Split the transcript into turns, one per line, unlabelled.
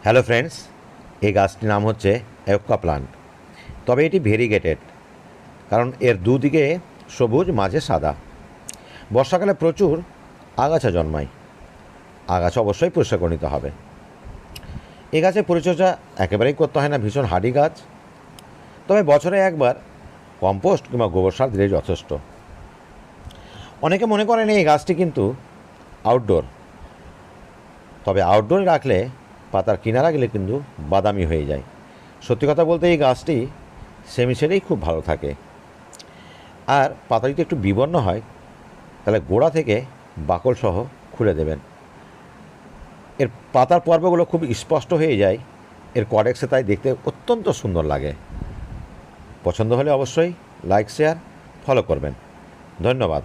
Hello friends, এই গাছটির নাম হচ্ছে ইউক্কা প্লান্ট। তবে এটি ভেরিগেটেড, কারণ এর দুদিকে সবুজ, মাঝে সাদা। বর্ষাকালে প্রচুর আগাছা জন্মায়। আগাছা অবশ্যই পরিষ্কার করে নিতে হবে। এই গাছের পরিচর্যা একেবারেই করতে হয় না, ভীষণ হার্ডি গাছ। তবে বছরে একবার কম্পোস্ট কিংবা গোবর সার দিলেই যথেষ্ট। অনেকে মনে করেন এই গাছটি কিন্তু আউটডোর, তবে আউটডোরে রাখলে পাতার কিনারা গেলে কিন্তু বাদামি হয়ে যায়। সত্যি কথা বলতে এই গাছটি সেমিসেডেই খুব ভালো থাকে। আর পাতা যদি একটু বিবর্ণ হয় তাহলে গোড়া থেকে বাকল সহ খুলে দেবেন। এর পাতার পর্বগুলো খুব স্পষ্ট হয়ে যায়। এর কডেক্সে তাই দেখতে অত্যন্ত সুন্দর লাগে। পছন্দ হলে অবশ্যই লাইক, শেয়ার, ফলো করবেন। ধন্যবাদ।